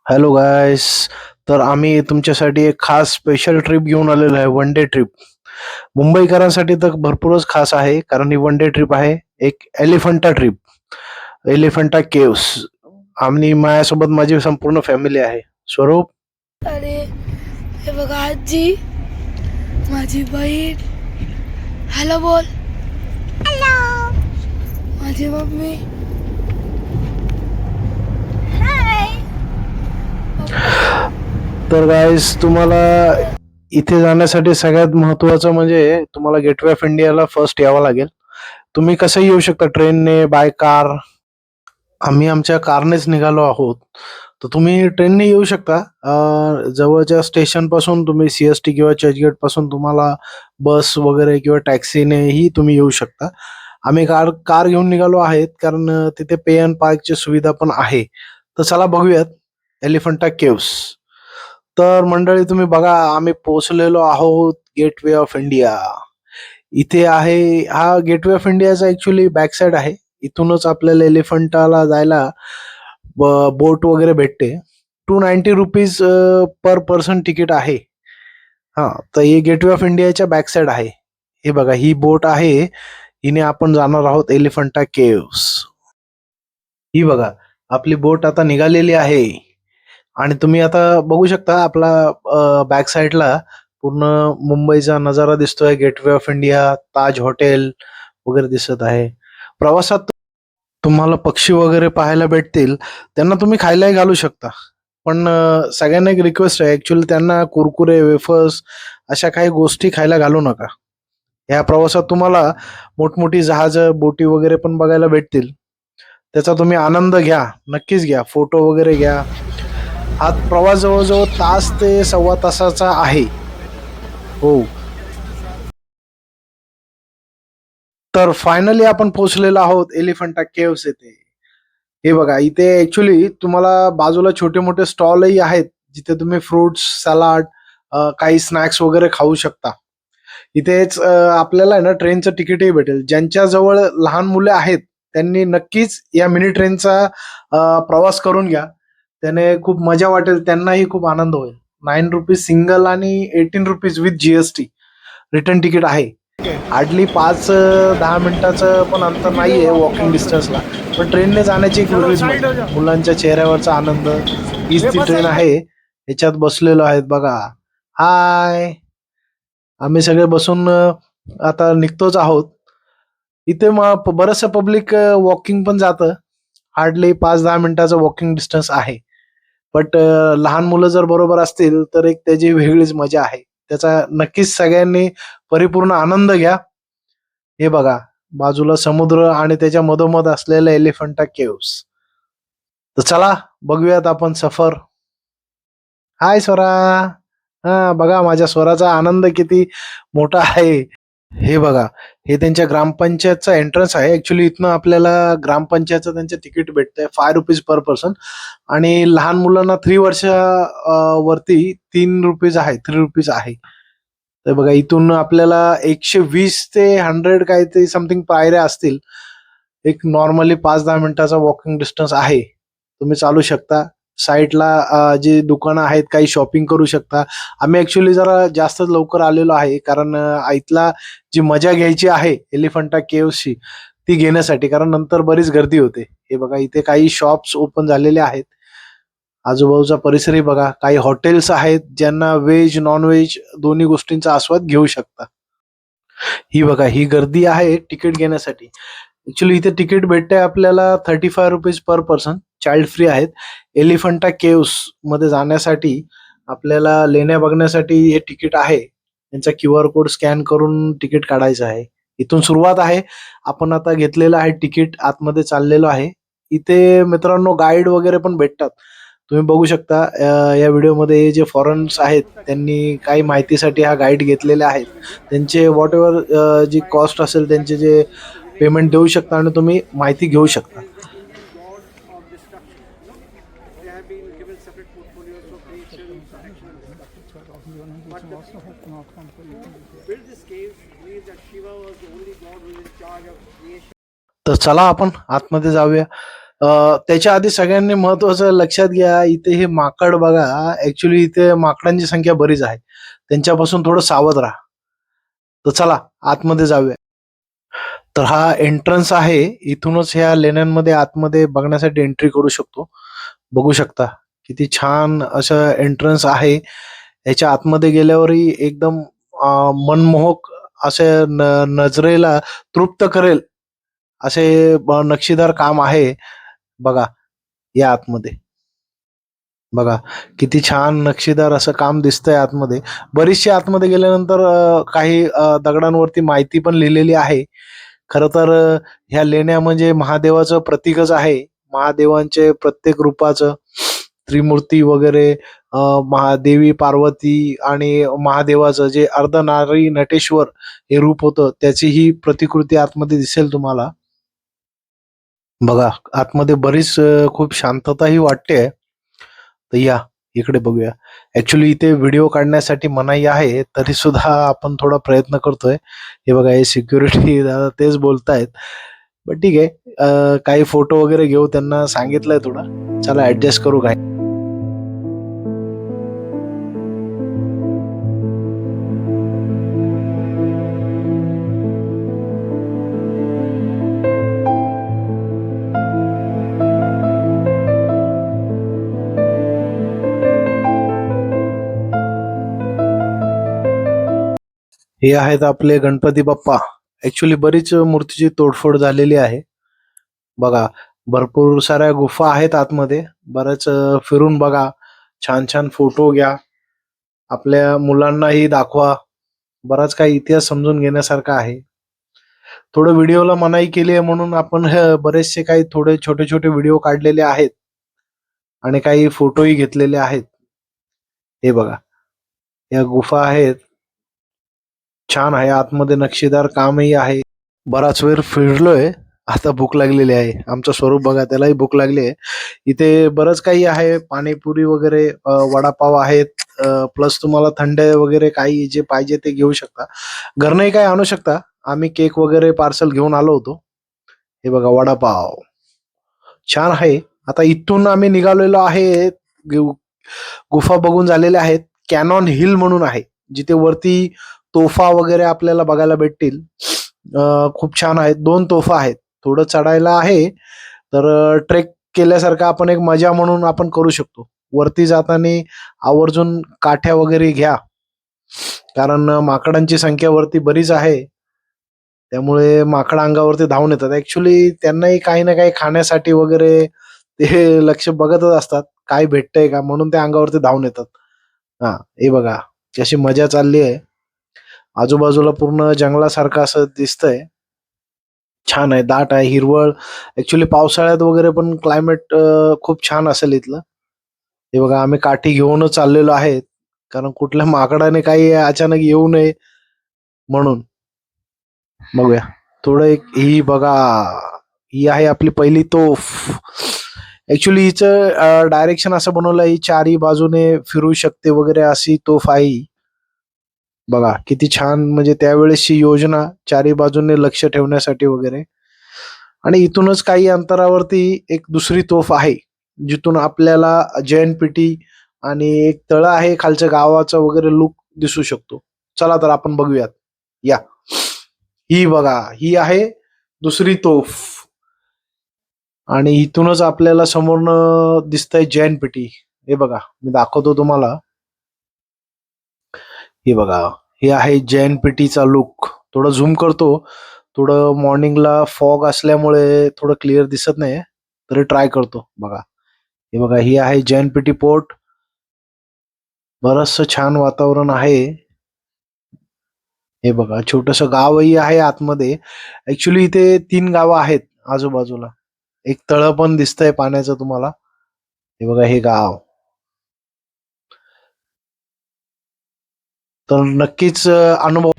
Hello guys. तर आम्ही तुमच्यासाठी एक खास स्पेशल ट्रिप घेऊन आलेलो आहे. One day trip. मुंबईकरांसाठी तर भरपूरच खास आहे, कारण ही वन डे ट्रिप आहे. एक एलिफंटा ट्रिप, एलिफंटा केव्स. आणि माझ्यासोबत माझी संपूर्ण फॅमिली आहे. स्वरूप. अरे हे बघा आजी, माझी बहीण. हॅलो बोल. हॅलो. माझी मम्मी. हाय. तर गायस, तुम्हाला इथे जाण्यासाठी सगळ्यात महत्वाचं म्हणजे तुम्हाला गेटवे ऑफ इंडियाला फर्स्ट यावं लागेल. तुम्ही कसंही येऊ शकता, ट्रेनने, बाय कार. आम्ही आमच्या कारनेच निघालो आहोत. तर तुम्ही ट्रेनने येऊ शकता. जवळच्या स्टेशन पासून तुम्ही सीएसटी किंवा चर्चगेट पासून तुम्हाला बस वगैरे किंवा टॅक्सीनेही तुम्ही येऊ शकता. आम्ही कार कार घेऊन निघालो आहेत, कारण तिथे पे अँड पार्कची सुविधा पण आहे. तर चला बघूयात एलिफंटा केव्स. तर मंडळी, तुम्ही बघा, आम्ही पोहोचलेलो आहोत गेटवे ऑफ इंडिया. इथे आहे. हा गेटवे ऑफ इंडियाचा ऍक्च्युली बॅक साइड आहे. इथूनच आपल्याला एलिफंटाला जायला बोट वगैरे भेटते. ₹290 पर पर्सन तिकीट आहे. हा. तर हे गेटवे ऑफ इंडियाच्या बॅक साइड आहे. हे बघा, ही बोट आहे. हिने आपण जाणार आहोत एलिफंटा केव्स. ही बघा, आपली बोट आता निघालेली आहे. आणि तुम्ही आता बघू शकता, आपला बॅक साइडला पूर्ण मुंबईचा नजारा दिसतोय. Gateway of India, Taj hotel वगैरे दिसत आहे. प्रवासात तुम्हाला पक्षी वगैरे पाहायला भेटतील. त्यांना तुम्ही खायलाही घालू शकता. पण सगळ्यांना एक रिक्वेस्ट आहे, ऍक्च्युअली त्यांना कुरकुरे, वेफर्स अशा काही गोष्टी खायला घालू नका. या प्रवासात तुम्हाला मोठमोठी जहाजं, बोटी वगैरे पण बघायला भेटतील. त्याचा तुम्ही आनंद घ्या, नक्कीच घ्या. फोटो वगैरे घ्या. हा प्रवास जवळजवळ तास ते सव्वा तासाचा आहे. हो. तर फायनली आपण पोहोचलेलो आहोत एलिफंटा केव्स येथे. हे बघा, इथे ऍक्च्युली तुम्हाला बाजूला छोटे मोठे स्टॉलही आहेत, जिथे तुम्ही फ्रुट्स, सलाड, काही स्नॅक्स वगैरे खाऊ शकता. इथेच आपल्याला आहे ना, ट्रेनचं तिकीटही भेटेल. ज्यांच्या जवळ लहान मुले आहेत, त्यांनी नक्कीच या मिनी ट्रेनचा प्रवास करून घ्या. त्याने खूप मजा वाटेल, त्यांनाही खूप आनंद होईल. ₹9 सिंगल आणि ₹18 विथ जीएसटी रिटर्न तिकीट आहे. हार्डली 5-10 मिनिटाचं पण अंतर नाहीये वॉकिंग डिस्टन्सला. पण ट्रेनने जाण्याची एक वेगळीच मजा. मुलांच्या चेहऱ्यावरचा आनंद. हीच ती ट्रेन आहे. ह्याच्यात बसलेलो आहेत बघा. हाय. आम्ही सगळे बसून आता निघतोच आहोत. इथे मग बरचसं पब्लिक वॉकिंग पण जातं. हार्डली 5-10 मिनिटाचं वॉकिंग डिस्टन्स आहे. बट लहान मुलं जर बरोबर असतील, तर एक त्याची वेगळीच मजा आहे. त्याचा नक्कीच सगळ्यांनी परिपूर्ण आनंद घ्या. हे बघा, बाजूला समुद्र आणि त्याच्या मधोमध असलेल्या एलिफंटा केव्स. तर चला बघूयात आपण सफर. हाय स्वरा. हा बघा, माझ्या स्वराचा आनंद किती मोठा आहे. हे बघा, हे त्यांच्या ग्रामपंचायतचा एंट्रन्स आहे. ऍक्च्युली इथनं आपल्याला ग्रामपंचायतचं त्यांचं तिकीट भेटतंय ₹5 पर पर्सन. आणि लहान मुलांना 3 वर्षा वरती ₹3 आहे. ₹3 आहे. तर बघा, इथून आपल्याला 120 ते 100 काहीतरी समथिंग पायऱ्या असतील. एक नॉर्मली 5-10 मिनिटाचा वॉकिंग डिस्टन्स आहे. तुम्ही चालू शकता. साईडला जी दुकानं आहेत, काही शॉपिंग करू शकता. आम्ही ऍक्च्युली जरा जास्तच लवकर आलेलो आहे, कारण इथला जी मजा घ्यायची आहे एलिफंटा केव्सची, ती घेण्यासाठी, कारण नंतर बरीच गर्दी होते. हे बघा, इथे काही शॉप्स ओपन झालेले आहेत. आजूबाजूचा परिसरही बघा. काही हॉटेल्स आहेत, ज्यांना व्हेज, नॉन व्हेज दोन्ही गोष्टींचा आस्वाद घेऊ शकता. ही बघा, ही गर्दी आहे तिकीट घेण्यासाठी. ऍक्च्युली इथे तिकीट भेटते आपल्याला ₹35 पर पर्सन. चाइल्ड फ्री आहेत. एलिफंटा केव्स मध्ये जाण्यासाठी आपल्याला लेण्या बघण्यासाठी हे तिकीट आहे. त्यांचा QR कोड स्कॅन करून तिकीट काढायचं आहे. इथून सुरुवात आहे. आपण आता घेतलेलं आहे तिकीट, आतमध्ये चाललेलो आहे. इथे मित्रांनो गाईड वगैरे पण भेटतात. तुम्ही बघू शकता, या व्हिडिओमध्ये जे फॉरेनर्स आहेत, त्यांनी काही माहितीसाठी हा गाईड घेतलेले आहेत. त्यांचे व्हॉटएव्हर जी कॉस्ट असेल, त्यांचे जे पेमेंट देऊ शकता आणि तुम्ही माहिती घेऊ शकता. तर चला आपण आतमध्ये जाऊया. त्याच्या आधी सगळ्यांनी महत्वाचं लक्षात घ्या, इथे हे माकड बघा, ऍक्च्युली इथे माकडांची संख्या बरीच आहे. त्यांच्यापासून थोडं सावध राहा. तर चला आतमध्ये जाऊया. तर हा एंट्रन्स आहे. इथूनच ह्या लेण्यांमध्ये आतमध्ये बघण्यासाठी एंट्री करू शकतो. बघू शकता किती छान असं एंट्रन्स आहे. याच्या आतमध्ये गेल्यावरही एकदम मनमोहक असे नजरेला तृप्त करेल असे नक्षीदार काम आहे. बघा या आतमध्ये. बघा किती छान नक्षीदार असं काम दिसतंय आतमध्ये. बरीचशी आतमध्ये गेल्यानंतर काही दगडांवरती माहिती पण लिहिलेली आहे. खरं तर ह्या लेण्या म्हणजे महादेवाचं प्रतीकच आहे. महादेवांचे प्रत्येक रूपाचं त्रिमूर्ती वगैरे महादेवी पार्वती आणि महादेवाचं जे अर्धनारी नटेश्वर हे रूप होतं त्याची ही प्रतिकृती आतमध्ये दिसेल तुम्हाला. बघा आतमध्ये बरीच खूप शांतताही वाटते. तर या इकडे बघूया. ऍक्च्युली इथे व्हिडिओ काढण्यासाठी मनाई आहे तरी सुद्धा आपण थोडा प्रयत्न करतोय. हे बघा हे सिक्युरिटी दादा तेच बोलतायत. पण ठीक आहे. काही फोटो वगैरे घेऊ त्यांना सांगितलंय थोडं. चला ऍडजस्ट करू काय. हे आहेत आपले गणपती बाप्पा. ऍक्च्युली बरीच मूर्तीची तोडफोड झालेली आहे. बघा भरपूर साऱ्या गुफा आहेत आतमध्ये. बऱ्याच फिरून बघा. छान छान फोटो घ्या. आपल्या मुलांनाही दाखवा. बराच काही इतिहास समजून घेण्यासारखा आहे. थोडं व्हिडिओला मनाई केली आहे म्हणून आपण बरेचसे काही थोडे छोटे छोटे व्हिडिओ काढलेले आहेत आणि काही फोटोही घेतलेले आहेत. हे बघा या गुफा आहेत. छान आहे. आतमध्ये नक्षीदार कामही आहे. बराच वेळ फिरलोय. आता भूक लागलेली आहे. आमचं स्वरूप बघा त्यालाही भूक लागली आहे. इथे बरंच काही आहे. पाणीपुरी वगैरे वडापाव आहेत. प्लस तुम्हाला थंड वगैरे काही जे पाहिजे ते घेऊ शकता. घरनंही काही आणू शकता. आम्ही केक वगैरे पार्सल घेऊन आलो होतो. हे बघा वडापाव. छान आहे. आता इथून आम्ही निघालेलो आहे. गुफा बघून झालेल्या आहेत. कॅनॉन हिल म्हणून आहे. जिथे वरती तोफा वगैरे आपल्याला बघायला भेटतील. खूप छान आहेत. 2 तोफा आहेत. थोडं चढायला आहे. तर ट्रेक केल्यासारखं आपण एक मजा म्हणून आपण करू शकतो. वरती जाताना आवर्जून काठ्या वगैरे घ्या. कारण माकडांची संख्या वरती बरीच आहे. त्यामुळे माकड अंगावरती धावून येतात. ऍक्च्युली त्यांनाही काही ना काही खाण्यासाठी वगैरे ते लक्ष बघतच असतात. काय भेटतंय का म्हणून ते अंगावरती धावून येतात. हां, हे बघा कशी मजा चालली आहे. आजूबाजूला पूर्ण जंगलासारखं असं दिसतंय. छान आहे. दाट आहे. हिरवळ. ऍक्च्युली पावसाळ्यात वगैरे पण क्लायमेट खूप छान असेल इथलं. हे बघा आम्ही काठी घेऊनच चाललेलो आहे. कारण कुठल्या माकडाने काही अचानक येऊ नये म्हणून. बघूया. थोडं एक ही बघा. ही आहे आपली पहिली तोफ. ऍक्च्युली हिचं डायरेक्शन असं बनवलंय ही चारही बाजूने फिरू शकते वगैरे अशी तोफ आहे ही. बघा किती छान म्हणजे त्यावेळेसची योजना चारही बाजूने लक्ष ठेवण्यासाठी वगैरे. आणि इथूनच काही अंतरावरती एक दुसरी तोफ आहे. जिथून आपल्याला जैन पेटी आणि एक तळं आहे खालच्या गावाचा वगैरे लुक दिसू शकतो. चला तर आपण बघूयात. या. ही बघा ही आहे दुसरी तोफ. आणि इथूनच आपल्याला समोरनं दिसतंय जैन पेटी. हे बघा मी दाखवतो तुम्हाला. हे बघा हे आहे जैन पेटीचा लुक. थोडं झूम करतो. थोडं मॉर्निंगला फॉग असल्यामुळे थोडं क्लिअर दिसत नाही. तरी ट्राय करतो. बघा हे बघा ही आहे जैन पेटी पोर्ट. बरचसं छान वातावरण आहे. हे बघा छोटस गावही आहे आतमध्ये. ऍक्च्युली इथे 3 गावं आहेत आजूबाजूला. एक तळं पण दिसतंय पाण्याचं तुम्हाला. हे बघा हे गाव. तर नक्कीच अनुभव